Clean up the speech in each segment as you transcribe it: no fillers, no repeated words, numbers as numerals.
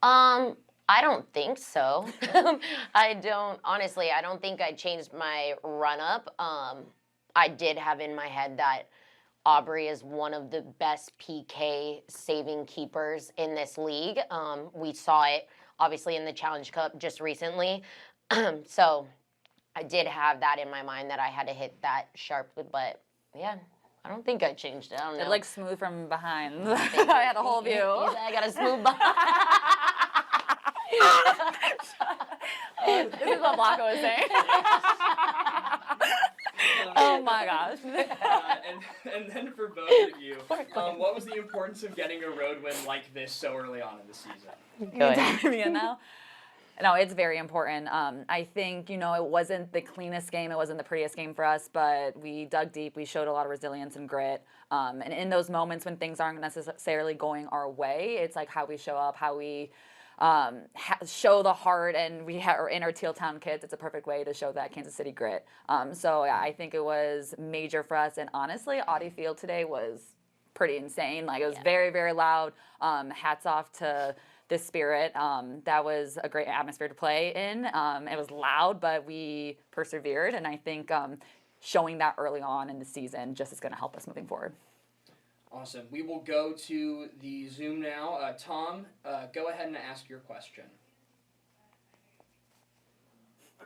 I don't think so. I don't think I changed my run-up. I did have in my head that Aubrey is one of the best PK saving keepers in this league. We saw it, obviously, in the Challenge Cup just recently. So I did have that in my mind that I had to hit that sharply, but yeah. I don't think I changed it. I don't know. It like smooth from behind. I had a whole view. I got a smooth behind. This is what Blanca was saying. Oh my gosh. And then for both of you, what was the importance of getting a road win like this so early on in the season? Go ahead. Now? No, it's very important. I think, it wasn't the cleanest game. It wasn't the prettiest game for us, but we dug deep. We showed a lot of resilience and grit. And in those moments when things aren't necessarily going our way, it's like how we show up, how we show the heart, and we are in our Teal Town kids. It's a perfect way to show that Kansas City grit. So yeah, I think it was major for us. And honestly, Audi Field today was pretty insane. Like, it was very, very loud. Hats off to the spirit. That was a great atmosphere to play in. It was loud, but we persevered. And I think showing that early on in the season just is going to help us moving forward. Awesome. We will go to the Zoom now. Tom, go ahead and ask your question.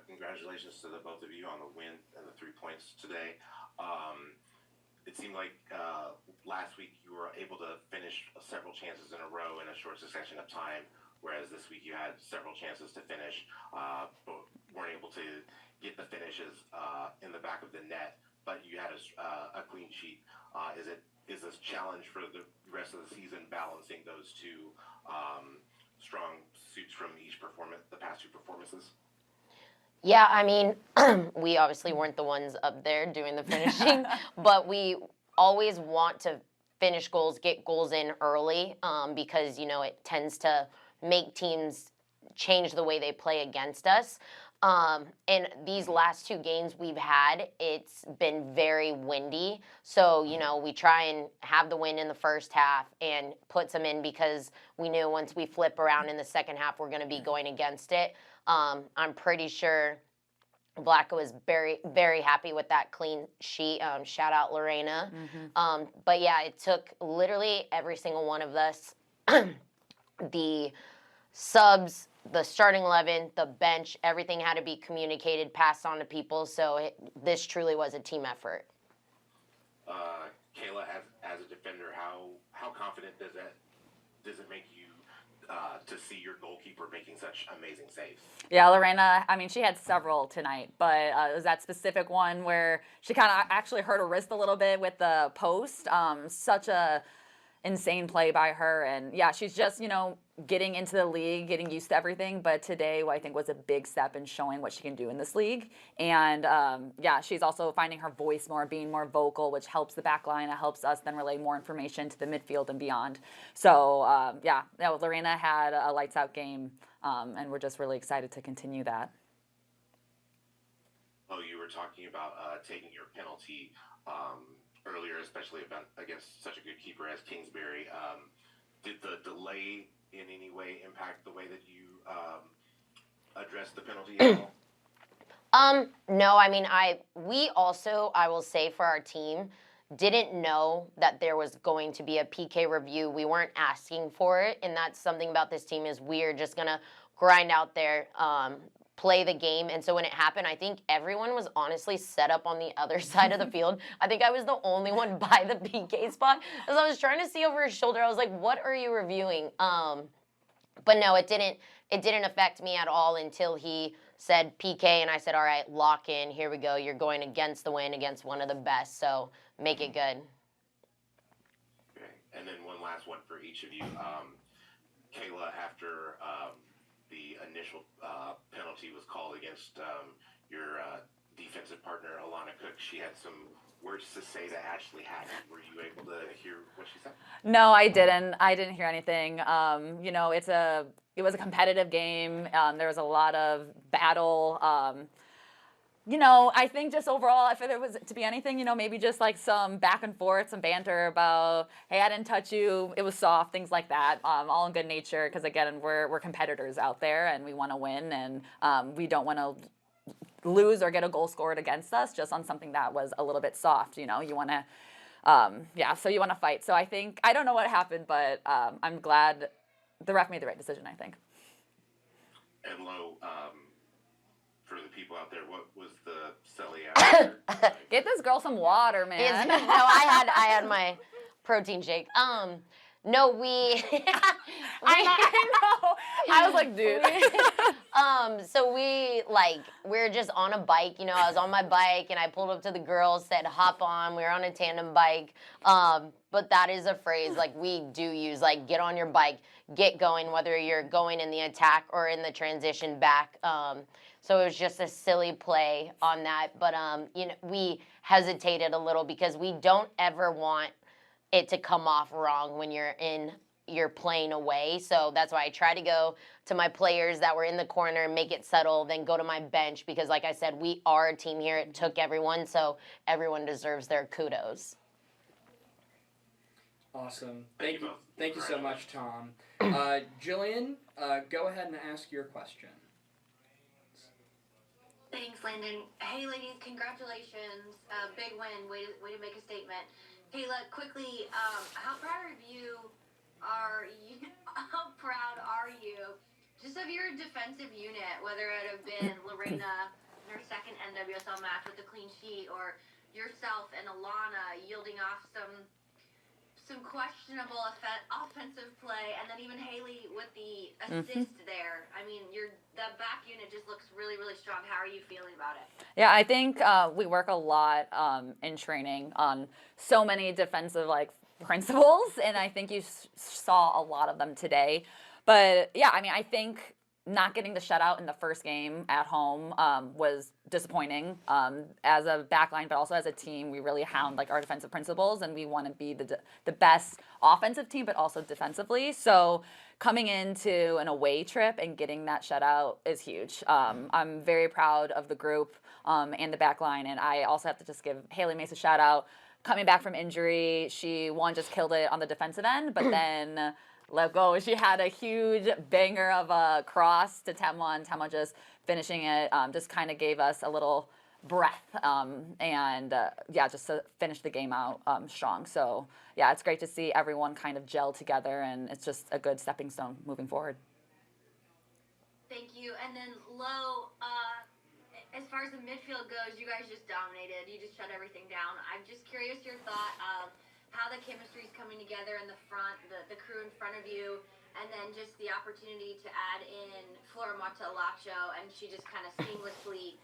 Congratulations to the both of you on the win and the 3 points today. It seemed like last week you were able to finish several chances in a row in a short succession of time, whereas this week you had several chances to finish, but weren't able to get the finishes in the back of the net, but you had a clean sheet. Is this challenge for the rest of the season balancing those two strong suits from each performance, the past two performances? Yeah, I mean, we obviously weren't the ones up there doing the finishing, but we always want to finish goals, get goals in early, because, it tends to make teams change the way they play against us. And these last two games we've had, it's been very windy. So, we try and have the win in the first half and put some in because we knew once we flip around in the second half, we're going to be going against it. I'm pretty sure Blacka was very, very happy with that clean sheet. Shout out Lorena. Mm-hmm. But yeah, it took literally every single one of us, the subs, the starting 11, the bench, everything had to be communicated, passed on to people. So this truly was a team effort. Kayla, as a defender, how confident does it make you to see your goalkeeper making such amazing saves? Yeah, Lorena, I mean, she had several tonight, but it was that specific one where she kind of actually hurt her wrist a little bit with the post. Such a insane play by her. And yeah, she's just, getting into the league, getting used to everything. But today, I think, was a big step in showing what she can do in this league. And yeah, she's also finding her voice more, being more vocal, which helps the back line. It helps us then relay more information to the midfield and beyond. So yeah, Lorena had a lights out game, and we're just really excited to continue that. Oh, you were talking about taking your penalty earlier, especially against such a good keeper as Kingsbury. Did the delay in any way impact the way that you addressed the penalty at all? No, I mean, we also, I will say for our team, didn't know that there was going to be a PK review. We weren't asking for it, and that's something about this team is we're just going to grind out there, play the game. And so when it happened, I think everyone was honestly set up on the other side of the field. I think I was the only one by the PK spot. As I was trying to see over his shoulder, I was like, what are you reviewing? But no, it didn't affect me at all until he said PK, and I said, all right, lock in, here we go. You're going against the wind, against one of the best, so make it good. Okay, and then one last one for each of you. Kayla, after the initial penalty was called against your defensive partner, Alana Cook, she had some words to say to Ashley Hatton. Were you able to hear what she said? No, I didn't. I didn't hear anything. It was a competitive game. There was a lot of battle. I think just overall, if there was to be anything, maybe just like some back and forth, some banter about, hey, I didn't touch you, it was soft, things like that, all in good nature, because again, we're competitors out there, and we want to win, and we don't want to lose or get a goal scored against us just on something that was a little bit soft. You want to, so you want to fight. So I don't know what happened, but I'm glad the ref made the right decision, I think. And Lo, for the people out there, what was the silly answer? Get this girl some water, man. No, I had my protein shake. No, I know. I was like, dude. So we're just on a bike. I was on my bike and I pulled up to the girls, said hop on. We were on a tandem bike. But that is a phrase like we do use, like get on your bike, get going, whether you're going in the attack or in the transition back. So it was just a silly play on that. But we hesitated a little because we don't ever want it to come off wrong when you're playing away. So that's why I try to go to my players that were in the corner and make it subtle, then go to my bench because like I said, we are a team here. It took everyone, so everyone deserves their kudos. Awesome. Thank you so much, Tom. Jillian, go ahead and ask your question. Thanks, Landon. Hey, ladies, congratulations. Big win. Way to make a statement. Kayla, quickly, how proud of you are you? How proud are you just of your defensive unit, whether it have been Lorena in her second NWSL match with a clean sheet, or yourself and Alana yielding off some questionable offensive play, and then even Haley with the assist there. I mean, that back unit just looks really, really strong. How are you feeling about it? Yeah, I think we work a lot in training on so many defensive principles, and I think you saw a lot of them today. But yeah, I mean, I think not getting the shutout in the first game at home was disappointing as a backline, but also as a team. We really hound our defensive principles, and we want to be the best offensive team, but also defensively. So coming into an away trip and getting that shutout is huge. I'm very proud of the group and the backline, and I also have to just give Haley Mace a shout out. Coming back from injury, she just killed it on the defensive end, but then let go. She had a huge banger of a cross to Temwa, and Temwa just finishing it just kind of gave us a little breath just to finish the game out strong. So yeah, it's great to see everyone kind of gel together, and it's just a good stepping stone moving forward. Thank you. And then Lo, as far as the midfield goes, you guys just dominated. You just shut everything down. I'm just curious your thought of how the chemistry is coming together in the front, the crew in front of you, and then just the opportunity to add in Florimata Lacho, and she just kind of seamlessly,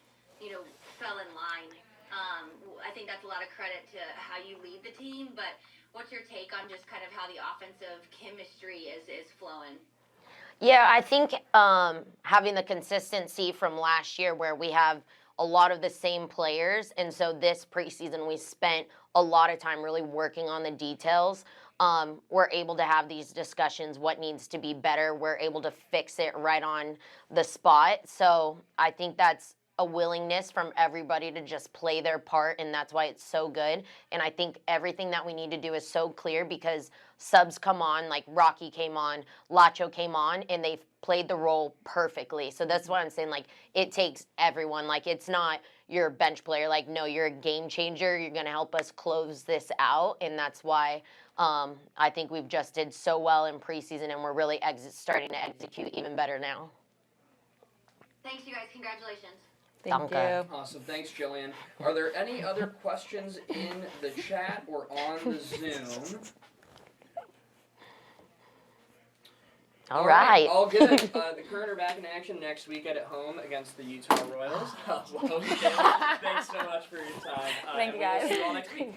fell in line. I think that's a lot of credit to how you lead the team, but what's your take on just kind of how the offensive chemistry is flowing? Yeah, I think having the consistency from last year where we have a lot of the same players, and so this preseason we spent a lot of time really working on the details. We're able to have these discussions, what needs to be better. We're able to fix it right on the spot. So I think that's a willingness from everybody to just play their part, and that's why it's so good. And I think everything that we need to do is so clear because subs come on, like Rocky came on, Lacho came on, and they've played the role perfectly. So that's what I'm saying, it takes everyone. It's not you're a bench player. No, you're a game changer. You're going to help us close this out, and that's why I think we've just did so well in preseason, and we're really starting to execute even better now. Thanks, you guys. Congratulations. Thank you. Awesome. Thanks, Jillian. Are there any other questions in the chat or on the Zoom? All right. All good. The Current are back in action next weekend at home against the Utah Royals. Thanks so much for your time. Thank you, guys. We'll see you all next week.